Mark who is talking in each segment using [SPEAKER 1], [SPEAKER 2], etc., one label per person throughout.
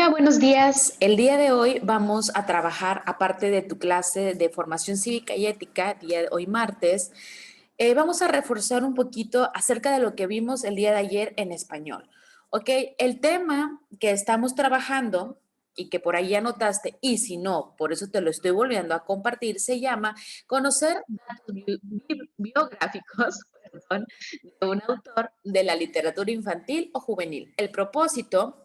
[SPEAKER 1] Hola, buenos días. El día de hoy vamos a trabajar, aparte de tu clase de formación cívica y ética, día de hoy martes, vamos a reforzar un poquito acerca de lo que vimos el día de ayer en español. ¿Ok? El tema que estamos trabajando y que por ahí anotaste, y si no, por eso te lo estoy volviendo a compartir, se llama conocer datos biográficos, perdón, de un autor de la literatura infantil o juvenil. El propósito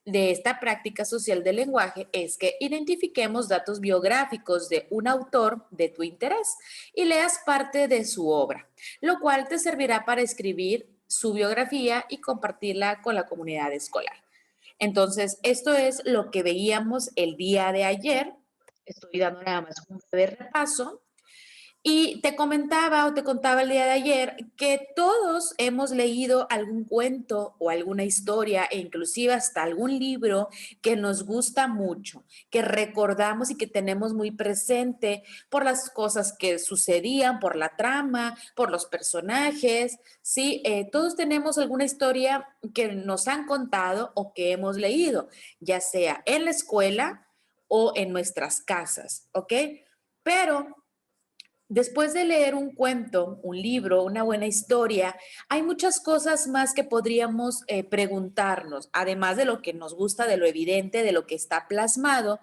[SPEAKER 1] de esta práctica social del lenguaje es que identifiquemos datos biográficos de un autor de tu interés y leas parte de su obra, lo cual te servirá para escribir su biografía y compartirla con la comunidad escolar. Entonces, esto es lo que veíamos el día de ayer. Estoy dando nada más un breve repaso. Y te comentaba o te contaba el día de ayer que todos hemos leído algún cuento o alguna historia e inclusive hasta algún libro que nos gusta mucho, que recordamos y que tenemos muy presente por las cosas que sucedían, por la trama, por los personajes, ¿sí? Todos tenemos alguna historia que nos han contado o que hemos leído, ya sea en la escuela o en nuestras casas, ¿ok? Pero después de leer un cuento, un libro, una buena historia, hay muchas cosas más que podríamos preguntarnos, además de lo que nos gusta, de lo evidente, de lo que está plasmado,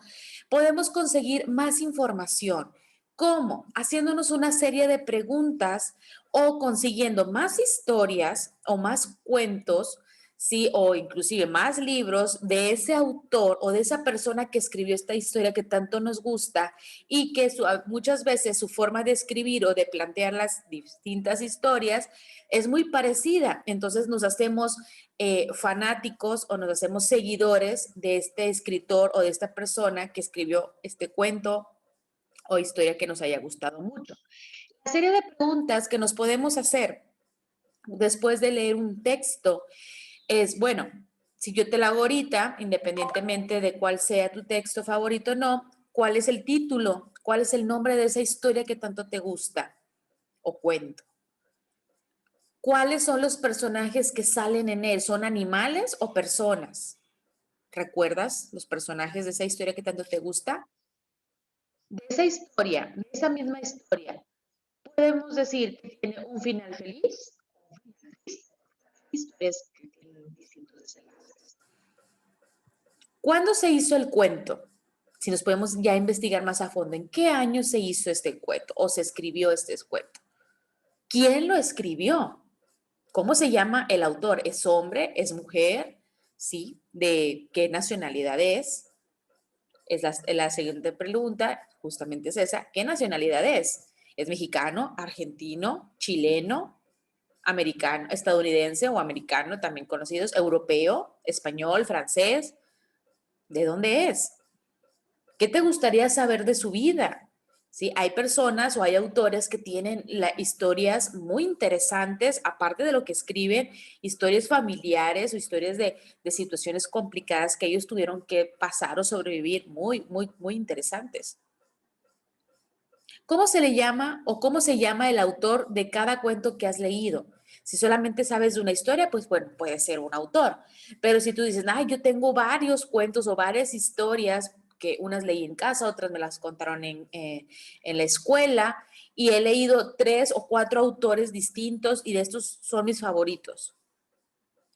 [SPEAKER 1] podemos conseguir más información. ¿Cómo? Haciéndonos una serie de preguntas o consiguiendo más historias o más cuentos, sí, o inclusive más libros de ese autor o de esa persona que escribió esta historia que tanto nos gusta y que muchas veces su forma de escribir o de plantear las distintas historias es muy parecida. Entonces nos hacemos fanáticos o nos hacemos seguidores de este escritor o de esta persona que escribió este cuento o historia que nos haya gustado mucho. La serie de preguntas que nos podemos hacer después de leer un texto es, bueno, si yo te la hago ahorita, independientemente de cuál sea tu texto favorito o no, ¿cuál es el título? ¿Cuál es el nombre de esa historia que tanto te gusta o cuento? ¿Cuáles son los personajes que salen en él? ¿Son animales o personas? ¿Recuerdas los personajes de esa historia que tanto te gusta? De esa historia, de esa misma historia, podemos decir que tiene un final feliz, historias que tienen distintos desenlaces. ¿Cuándo se hizo el cuento? Si nos podemos ya investigar más a fondo, ¿en qué año se hizo este cuento o se escribió este cuento? ¿Quién lo escribió? ¿Cómo se llama el autor? ¿Es hombre? ¿Es mujer? ¿Sí? ¿De qué nacionalidad es? Es la siguiente pregunta, justamente es esa. ¿Qué nacionalidad es? ¿Es mexicano, argentino, chileno, americano, estadounidense o americano, también conocidos, europeo, español, francés? ¿De dónde es? ¿Qué te gustaría saber de su vida? ¿Sí? Hay personas o hay autores que tienen historias muy interesantes, aparte de lo que escriben, historias familiares o historias de situaciones complicadas que ellos tuvieron que pasar o sobrevivir, muy, muy, muy interesantes. ¿Cómo se le llama o cómo se llama el autor de cada cuento que has leído? Si solamente sabes de una historia, pues bueno, puede ser un autor. Pero si tú dices, ay, yo tengo varios cuentos o varias historias que unas leí en casa, otras me las contaron en la escuela y he leído 3 o 4 autores distintos y de estos son mis favoritos.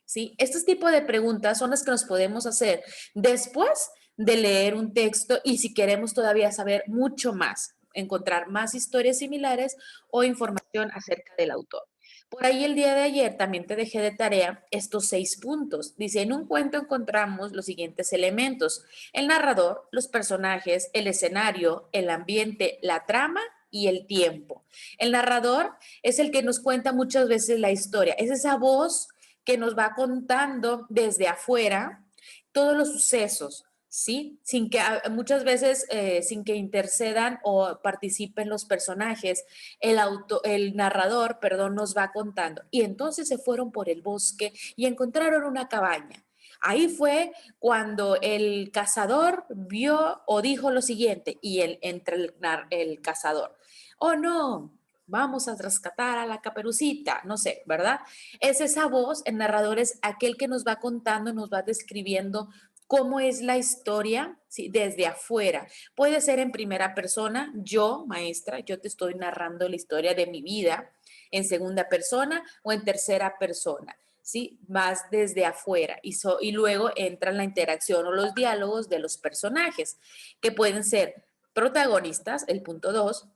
[SPEAKER 1] ¿Sí? Estos tipos de preguntas son las que nos podemos hacer después de leer un texto y si queremos todavía saber mucho más, encontrar más historias similares o información acerca del autor. Por ahí el día de ayer también te dejé de tarea estos 6 puntos. Dice, en un cuento encontramos los siguientes elementos: el narrador, los personajes, el escenario, el ambiente, la trama y el tiempo. El narrador es el que nos cuenta muchas veces la historia, es esa voz que nos va contando desde afuera todos los sucesos, ¿sí? Sin que muchas veces, sin que intercedan o participen los personajes, el narrador, perdón, nos va contando. Y entonces se fueron por el bosque y encontraron una cabaña. Ahí fue cuando el cazador vio o dijo lo siguiente, y entre el cazador, oh no, vamos a rescatar a la caperucita, no sé, ¿verdad? Es esa voz, el narrador es aquel que nos va contando, nos va describiendo cómo es la historia, ¿sí? Desde afuera. Puede ser en primera persona, yo, maestra, yo te estoy narrando la historia de mi vida en segunda persona o en tercera persona, ¿sí? Más desde afuera. Y luego entra la interacción o los diálogos de los personajes, que pueden ser protagonistas, el punto 2,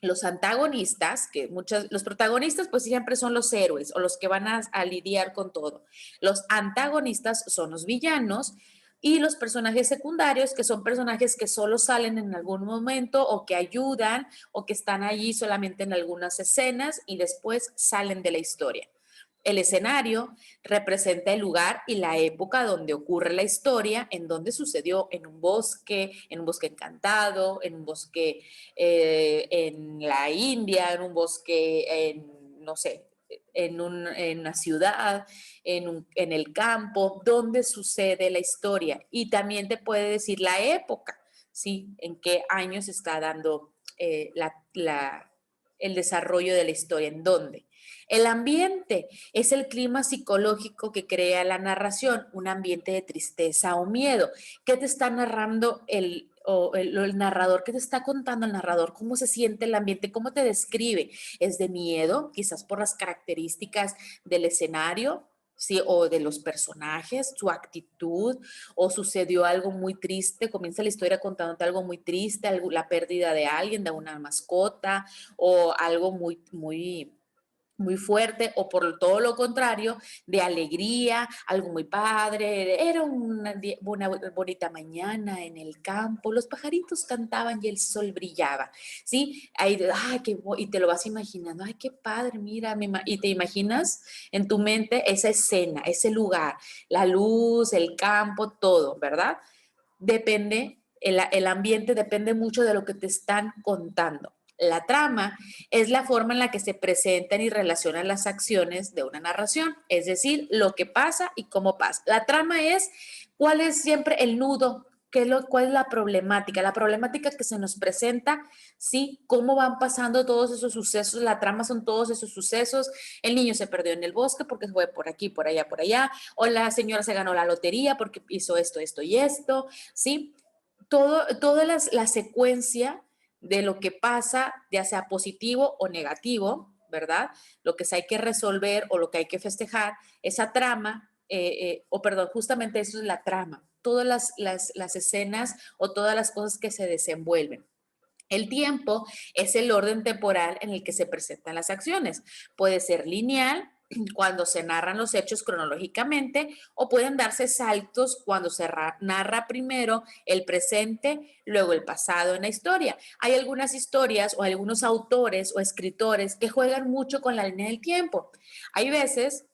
[SPEAKER 1] los antagonistas, que los protagonistas pues siempre son los héroes o los que van a lidiar con todo. Los antagonistas son los villanos y los personajes secundarios, que son personajes que solo salen en algún momento o que ayudan o que están allí solamente en algunas escenas y después salen de la historia. El escenario representa el lugar y la época donde ocurre la historia, en donde sucedió, en un bosque encantado, en un bosque en la India, en un bosque, no sé, en una ciudad, en el campo, donde sucede la historia. Y también te puede decir la época, ¿sí? En qué años está dando el desarrollo de la historia, en dónde. El ambiente es el clima psicológico que crea la narración, un ambiente de tristeza o miedo. ¿Qué te está narrando el narrador? ¿Qué te está contando el narrador? ¿Cómo se siente el ambiente? ¿Cómo te describe? ¿Es de miedo? Quizás por las características del escenario, ¿sí? O de los personajes, su actitud, o sucedió algo muy triste, comienza la historia contándote algo muy triste, la pérdida de alguien, de una mascota, o algo muy fuerte, o por todo lo contrario, de alegría, algo muy padre. Era una bonita mañana en el campo, los pajaritos cantaban y el sol brillaba, ¿sí? Ahí, ay, y te lo vas imaginando, ay, qué padre, mira, y te imaginas en tu mente esa escena, ese lugar, la luz, el campo, todo, ¿verdad? Depende, el ambiente depende mucho de lo que te están contando. La trama es la forma en la que se presentan y relacionan las acciones de una narración, es decir, lo que pasa y cómo pasa. La trama es cuál es siempre el nudo, cuál es la problemática que se nos presenta, sí, cómo van pasando todos esos sucesos, la trama son todos esos sucesos, el niño se perdió en el bosque porque fue por aquí, por allá, o la señora se ganó la lotería porque hizo esto y esto, ¿sí? Toda la secuencia de lo que pasa, ya sea positivo o negativo, ¿verdad? Lo que hay que resolver o lo que hay que festejar, esa trama, perdón, justamente eso es la trama, todas las escenas o todas las cosas que se desenvuelven. El tiempo es el orden temporal en el que se presentan las acciones. Puede ser lineal cuando se narran los hechos cronológicamente o pueden darse saltos cuando se narra primero el presente, luego el pasado en la historia. Hay algunas historias o algunos autores o escritores que juegan mucho con la línea del tiempo. Hay veces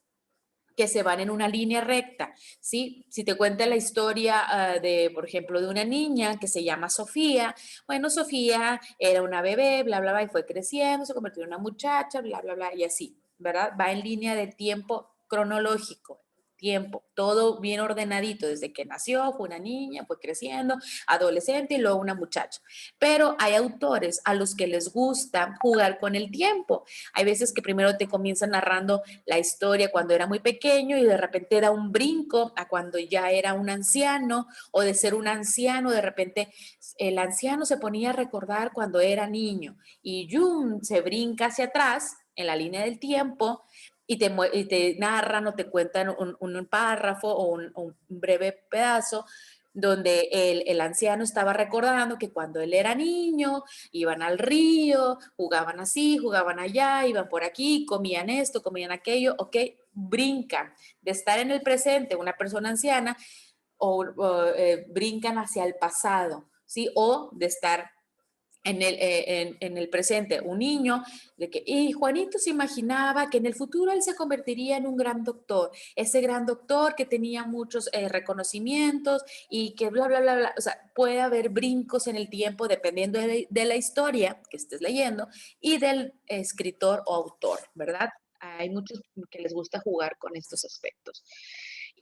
[SPEAKER 1] que se van en una línea recta, ¿sí? Si te cuenta la historia por ejemplo, de una niña que se llama Sofía, bueno, Sofía era una bebé, bla, bla, bla, y fue creciendo, se convirtió en una muchacha, bla, bla, bla, y así, ¿verdad? Va en línea de tiempo cronológico, tiempo, todo bien ordenadito, desde que nació, fue una niña, fue creciendo, adolescente y luego una muchacha. Pero hay autores a los que les gusta jugar con el tiempo. Hay veces que primero te comienzan narrando la historia cuando era muy pequeño y de repente da un brinco a cuando ya era un anciano, o de ser un anciano, de repente el anciano se ponía a recordar cuando era niño y ¡yum! Se brinca hacia atrás en la línea del tiempo y te narran o te cuentan un párrafo o un breve pedazo donde el anciano estaba recordando que cuando él era niño, iban al río, jugaban así, jugaban allá, iban por aquí, comían esto, comían aquello, ok, brincan de estar en el presente, una persona anciana, brincan hacia el pasado, ¿sí? O de estar en el presente, un niño, de que, y Juanito se imaginaba que en el futuro él se convertiría en un gran doctor, ese gran doctor que tenía muchos reconocimientos y que bla, bla, bla, bla, o sea, puede haber brincos en el tiempo dependiendo de la historia que estés leyendo y del escritor o autor, ¿verdad? Hay muchos que les gusta jugar con estos aspectos.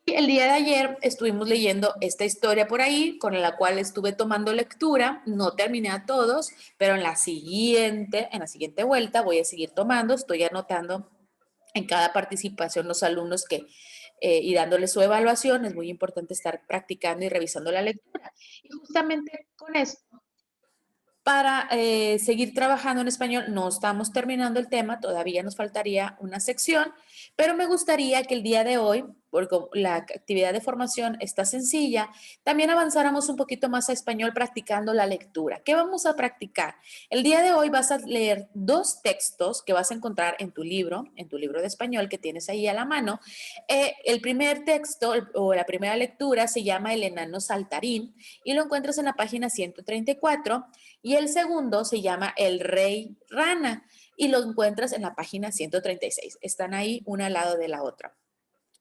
[SPEAKER 1] Y el día de ayer estuvimos leyendo esta historia por ahí, con la cual estuve tomando lectura. No terminé a todos, pero en la siguiente vuelta voy a seguir tomando. Estoy anotando en cada participación los alumnos y dándole su evaluación. Es muy importante estar practicando y revisando la lectura. Y justamente con esto, para seguir trabajando en español, no estamos terminando el tema, todavía nos faltaría una sección, pero me gustaría que el día de hoy, porque la actividad de formación está sencilla, también avanzáramos un poquito más a español practicando la lectura. ¿Qué vamos a practicar? El día de hoy vas a leer dos textos que vas a encontrar en tu libro de español que tienes ahí a la mano. El primer texto o la primera lectura se llama El enano saltarín y lo encuentras en la página 134. Y el segundo se llama El Rey Rana y lo encuentras en la página 136. Están ahí una al lado de la otra.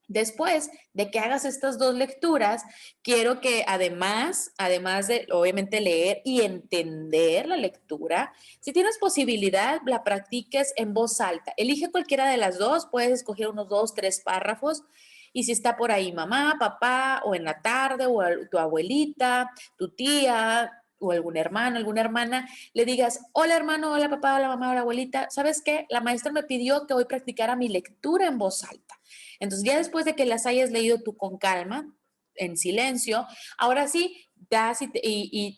[SPEAKER 1] Después de que hagas estas dos lecturas, quiero que además de obviamente leer y entender la lectura, si tienes posibilidad, la practiques en voz alta. Elige cualquiera de las dos, puedes escoger unos 2, 3 párrafos. Y si está por ahí mamá, papá, o en la tarde, o tu abuelita, tu tía, o algún hermano, alguna hermana, le digas, hola hermano, hola papá, hola mamá, hola abuelita, ¿sabes qué? La maestra me pidió que hoy practicara mi lectura en voz alta. Entonces, ya después de que las hayas leído tú con calma, en silencio, ahora sí, das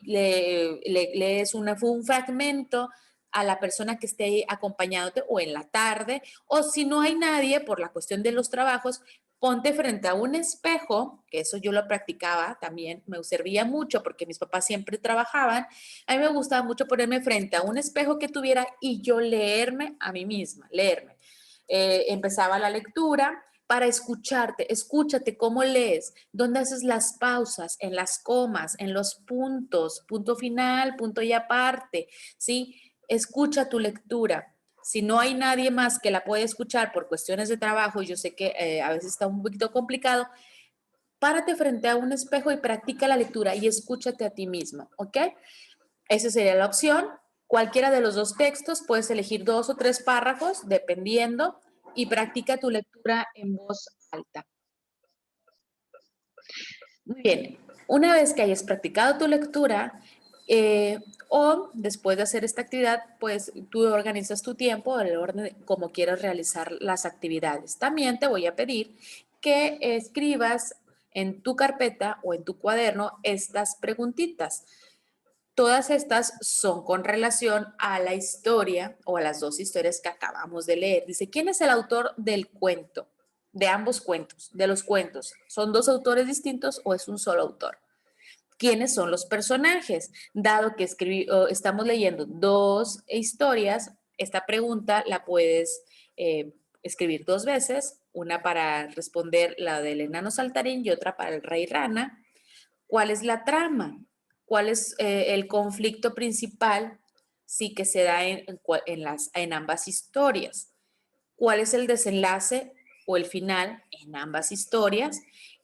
[SPEAKER 1] lees un fragmento a la persona que esté acompañándote o en la tarde, o si no hay nadie por la cuestión de los trabajos, ponte frente a un espejo, que eso yo lo practicaba también, me servía mucho porque mis papás siempre trabajaban. A mí me gustaba mucho ponerme frente a un espejo que tuviera y yo leerme a mí misma, leerme. Empezaba la lectura para escucharte, escúchate cómo lees, dónde haces las pausas, en las comas, en los puntos, punto final, punto y aparte, ¿sí? Escucha tu lectura. Si no hay nadie más que la pueda escuchar por cuestiones de trabajo, y yo sé que a veces está un poquito complicado, párate frente a un espejo y practica la lectura y escúchate a ti mismo, ¿ok? Esa sería la opción. Cualquiera de los dos textos, puedes elegir 2 o 3 párrafos, dependiendo, y practica tu lectura en voz alta. Muy bien, una vez que hayas practicado tu lectura, o después de hacer esta actividad, pues tú organizas tu tiempo, el orden como quieras realizar las actividades. También te voy a pedir que escribas en tu carpeta o en tu cuaderno estas preguntitas. Todas estas son con relación a la historia o a las dos historias que acabamos de leer. Dice, ¿quién es el autor del cuento? De ambos cuentos, de los cuentos. ¿Son dos autores distintos o es un solo autor? ¿Quiénes son los personajes? Dado que estamos leyendo dos historias, esta pregunta la puedes escribir dos veces, una para responder la del enano saltarín y otra para el rey rana. ¿Cuál es la trama? ¿Cuál es el conflicto principal? Sí que se da en ambas historias. ¿Cuál es el desenlace o el final en ambas historias?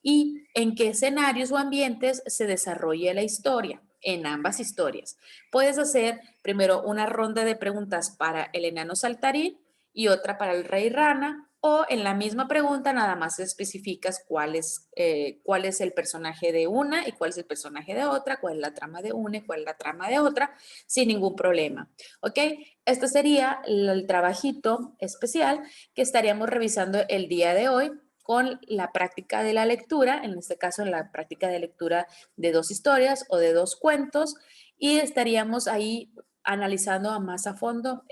[SPEAKER 1] ¿Y en qué escenarios o ambientes se desarrolla la historia? En ambas historias. Puedes hacer primero una ronda de preguntas para el enano saltarín y otra para el rey rana, o en la misma pregunta nada más especificas cuál es el personaje de una y cuál es el personaje de otra, cuál es la trama de una y cuál es la trama de otra, sin ningún problema. ¿Ok? Este sería el trabajito especial que estaríamos revisando el día de hoy con la práctica de la lectura, en este caso la práctica de lectura de dos historias o de dos cuentos, y estaríamos ahí analizando más a fondo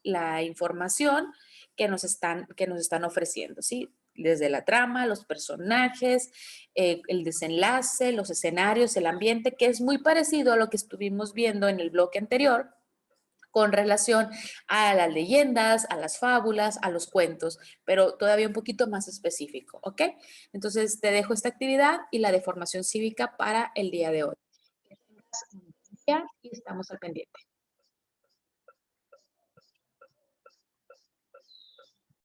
[SPEAKER 1] la información que nos están ofreciendo, ¿sí? Desde la trama, los personajes, el desenlace, los escenarios, el ambiente, que es muy parecido a lo que estuvimos viendo en el bloque anterior con relación a las leyendas, a las fábulas, a los cuentos, pero todavía un poquito más específico, ¿ok? Entonces te dejo esta actividad y la de formación cívica para el día de hoy. Que tengas un buen día y estamos al pendiente.